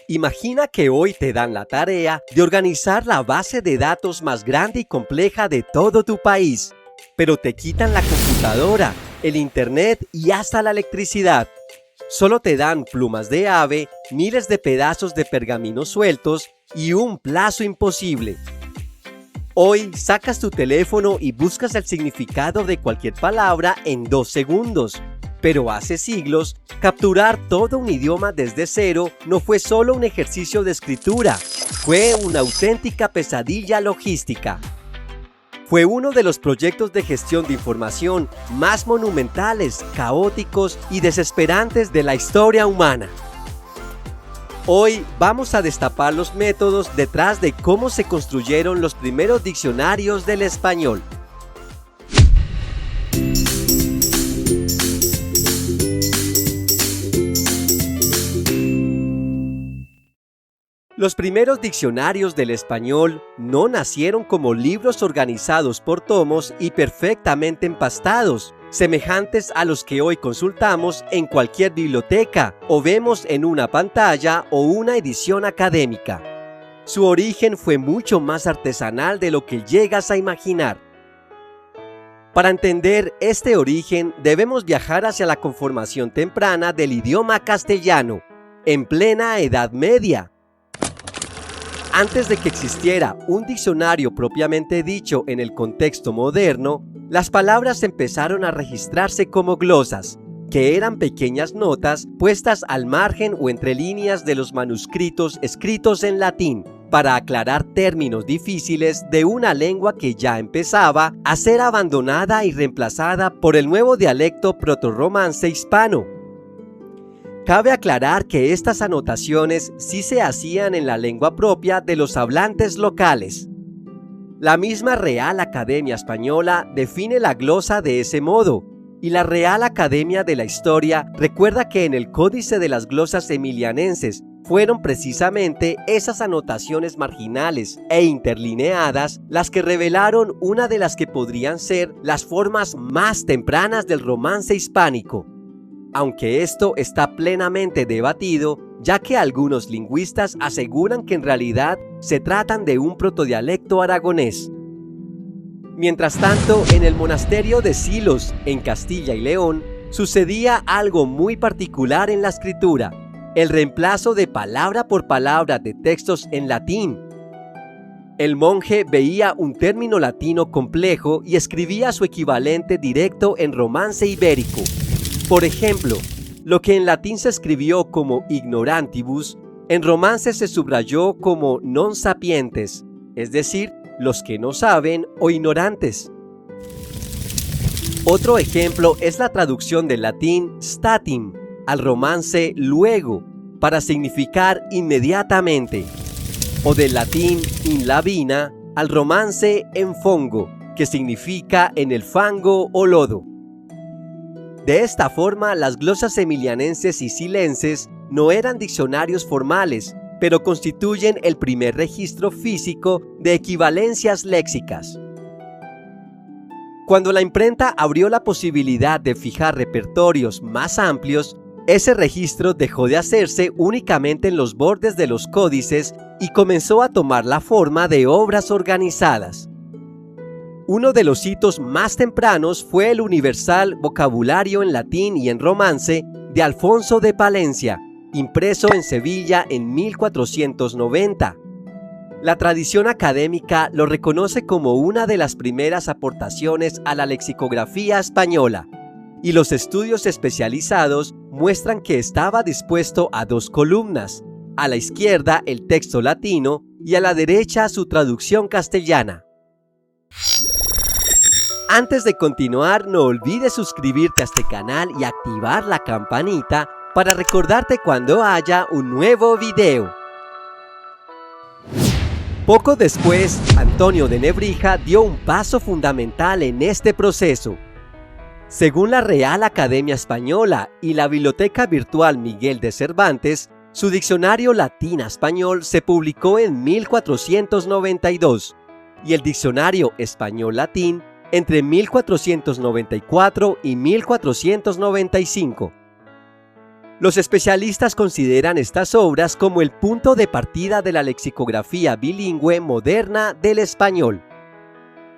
Imagina que hoy te dan la tarea de organizar la base de datos más grande y compleja de todo tu país, pero te quitan la computadora, el internet y hasta la electricidad. Solo te dan plumas de ave, miles de pedazos de pergamino sueltos y un plazo imposible. Hoy sacas tu teléfono y buscas el significado de cualquier palabra en 2 segundos. Pero hace siglos, capturar todo un idioma desde cero no fue solo un ejercicio de escritura, fue una auténtica pesadilla logística. Fue uno de los proyectos de gestión de información más monumentales, caóticos y desesperantes de la historia humana. Hoy vamos a destapar los métodos detrás de cómo se construyeron los primeros diccionarios del español. Los primeros diccionarios del español no nacieron como libros organizados por tomos y perfectamente empastados, semejantes a los que hoy consultamos en cualquier biblioteca o vemos en una pantalla o una edición académica. Su origen fue mucho más artesanal de lo que llegas a imaginar. Para entender este origen, debemos viajar hacia la conformación temprana del idioma castellano, en plena Edad Media. Antes de que existiera un diccionario propiamente dicho en el contexto moderno, las palabras empezaron a registrarse como glosas, que eran pequeñas notas puestas al margen o entre líneas de los manuscritos escritos en latín, para aclarar términos difíciles de una lengua que ya empezaba a ser abandonada y reemplazada por el nuevo dialecto protorromance hispano. Cabe aclarar que estas anotaciones sí se hacían en la lengua propia de los hablantes locales. La misma Real Academia Española define la glosa de ese modo, y la Real Academia de la Historia recuerda que en el Códice de las Glosas Emilianenses fueron precisamente esas anotaciones marginales e interlineadas las que revelaron una de las que podrían ser las formas más tempranas del romance hispánico. Aunque esto está plenamente debatido, ya que algunos lingüistas aseguran que en realidad se tratan de un protodialecto aragonés. Mientras tanto, en el monasterio de Silos, en Castilla y León, sucedía algo muy particular en la escritura: el reemplazo de palabra por palabra de textos en latín. El monje veía un término latino complejo y escribía su equivalente directo en romance ibérico. Por ejemplo, lo que en latín se escribió como ignorantibus, en romance se subrayó como non sapientes, es decir, los que no saben o ignorantes. Otro ejemplo es la traducción del latín statim al romance luego, para significar inmediatamente, o del latín in lavina al romance en fongo, que significa en el fango o lodo. De esta forma, las glosas emilianenses y silenses no eran diccionarios formales, pero constituyen el primer registro físico de equivalencias léxicas. Cuando la imprenta abrió la posibilidad de fijar repertorios más amplios, ese registro dejó de hacerse únicamente en los bordes de los códices y comenzó a tomar la forma de obras organizadas. Uno de los hitos más tempranos fue el universal vocabulario en latín y en romance de Alfonso de Palencia, impreso en Sevilla en 1490. La tradición académica lo reconoce como una de las primeras aportaciones a la lexicografía española, y los estudios especializados muestran que estaba dispuesto a 2 columnas, a la izquierda el texto latino y a la derecha su traducción castellana. Antes de continuar, no olvides suscribirte a este canal y activar la campanita para recordarte cuando haya un nuevo video. Poco después, Antonio de Nebrija dio un paso fundamental en este proceso. Según la Real Academia Española y la Biblioteca Virtual Miguel de Cervantes, su diccionario latín-español se publicó en 1492 y el diccionario español-latín entre 1494 y 1495. Los especialistas consideran estas obras como el punto de partida de la lexicografía bilingüe moderna del español.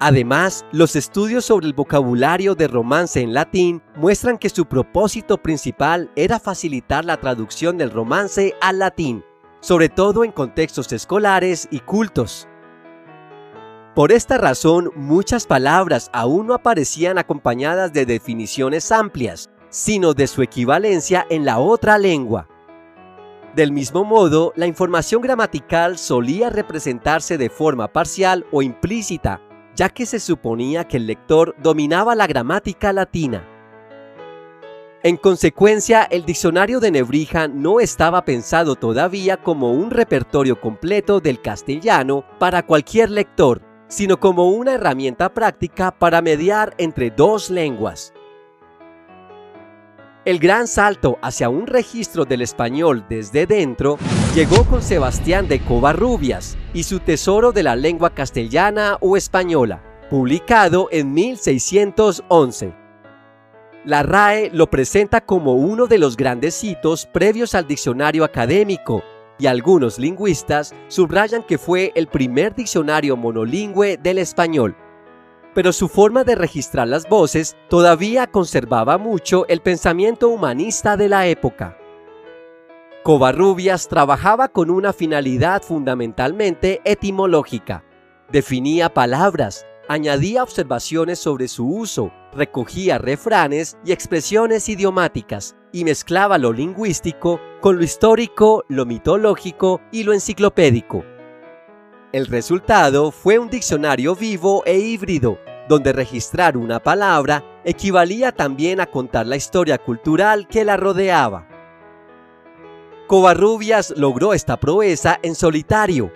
Además, los estudios sobre el vocabulario de romance en latín muestran que su propósito principal era facilitar la traducción del romance al latín, sobre todo en contextos escolares y cultos. Por esta razón, muchas palabras aún no aparecían acompañadas de definiciones amplias, sino de su equivalencia en la otra lengua. Del mismo modo, la información gramatical solía representarse de forma parcial o implícita, ya que se suponía que el lector dominaba la gramática latina. En consecuencia, el diccionario de Nebrija no estaba pensado todavía como un repertorio completo del castellano para cualquier lector, sino como una herramienta práctica para mediar entre dos lenguas. El gran salto hacia un registro del español desde dentro llegó con Sebastián de Covarrubias y su Tesoro de la lengua castellana o española, publicado en 1611. La RAE lo presenta como uno de los grandes hitos previos al diccionario académico, y algunos lingüistas subrayan que fue el primer diccionario monolingüe del español. Pero su forma de registrar las voces todavía conservaba mucho el pensamiento humanista de la época. Covarrubias trabajaba con una finalidad fundamentalmente etimológica. Definía palabras, añadía observaciones sobre su uso, recogía refranes y expresiones idiomáticas, y mezclaba lo lingüístico con lo histórico, lo mitológico y lo enciclopédico. El resultado fue un diccionario vivo e híbrido, donde registrar una palabra equivalía también a contar la historia cultural que la rodeaba. Covarrubias logró esta proeza en solitario.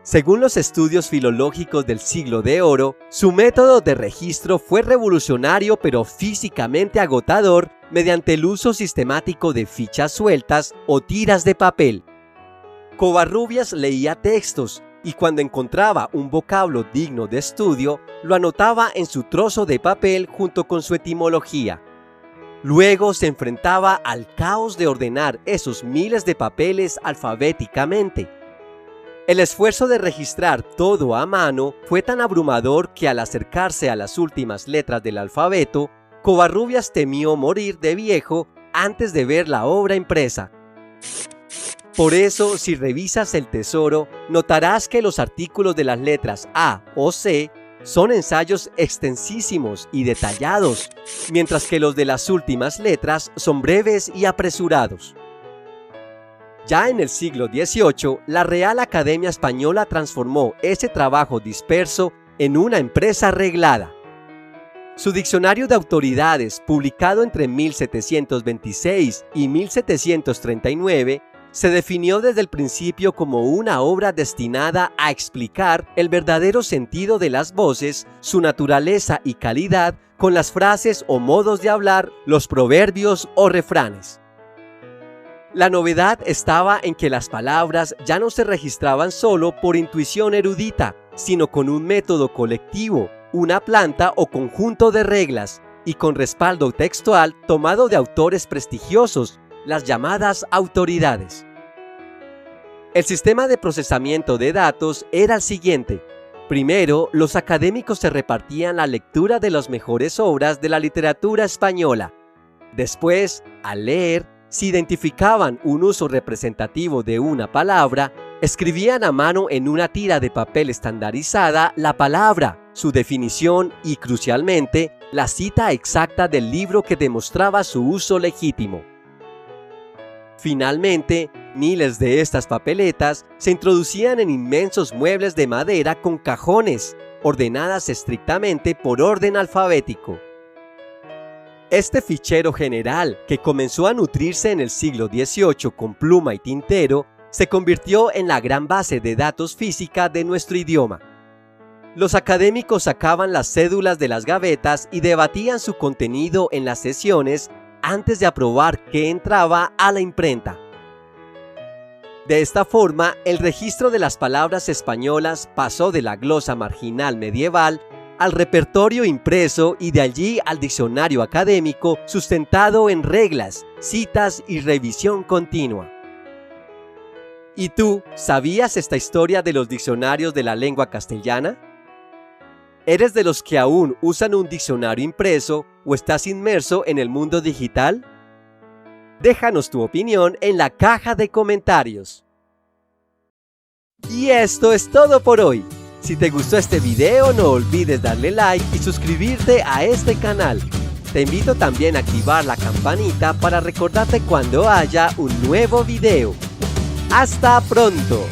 Según los estudios filológicos del Siglo de Oro, su método de registro fue revolucionario pero físicamente agotador mediante el uso sistemático de fichas sueltas o tiras de papel. Covarrubias leía textos y cuando encontraba un vocablo digno de estudio, lo anotaba en su trozo de papel junto con su etimología. Luego se enfrentaba al caos de ordenar esos miles de papeles alfabéticamente. El esfuerzo de registrar todo a mano fue tan abrumador que al acercarse a las últimas letras del alfabeto, Covarrubias temió morir de viejo antes de ver la obra impresa. Por eso, si revisas el Tesoro, notarás que los artículos de las letras A o C son ensayos extensísimos y detallados, mientras que los de las últimas letras son breves y apresurados. Ya en el siglo XVIII, la Real Academia Española transformó ese trabajo disperso en una empresa reglada. Su Diccionario de Autoridades, publicado entre 1726 y 1739, se definió desde el principio como una obra destinada a explicar el verdadero sentido de las voces, su naturaleza y calidad, con las frases o modos de hablar, los proverbios o refranes. La novedad estaba en que las palabras ya no se registraban solo por intuición erudita, sino con un método colectivo, una planta o conjunto de reglas, y con respaldo textual tomado de autores prestigiosos, las llamadas autoridades. El sistema de procesamiento de datos era el siguiente. Primero, los académicos se repartían la lectura de las mejores obras de la literatura española. Después, al leer, si identificaban un uso representativo de una palabra, escribían a mano en una tira de papel estandarizada la palabra, su definición y, crucialmente, la cita exacta del libro que demostraba su uso legítimo. Finalmente, miles de estas papeletas se introducían en inmensos muebles de madera con cajones, ordenadas estrictamente por orden alfabético. Este fichero general, que comenzó a nutrirse en el siglo XVIII con pluma y tintero, se convirtió en la gran base de datos física de nuestro idioma. Los académicos sacaban las cédulas de las gavetas y debatían su contenido en las sesiones antes de aprobar qué entraba a la imprenta. De esta forma, el registro de las palabras españolas pasó de la glosa marginal medieval al repertorio impreso y de allí al diccionario académico sustentado en reglas, citas y revisión continua. ¿Y tú, sabías esta historia de los diccionarios de la lengua castellana? ¿Eres de los que aún usan un diccionario impreso o estás inmerso en el mundo digital? Déjanos tu opinión en la caja de comentarios. Y esto es todo por hoy. Si te gustó este video, no olvides darle like y suscribirte a este canal. Te invito también a activar la campanita para recordarte cuando haya un nuevo video. ¡Hasta pronto!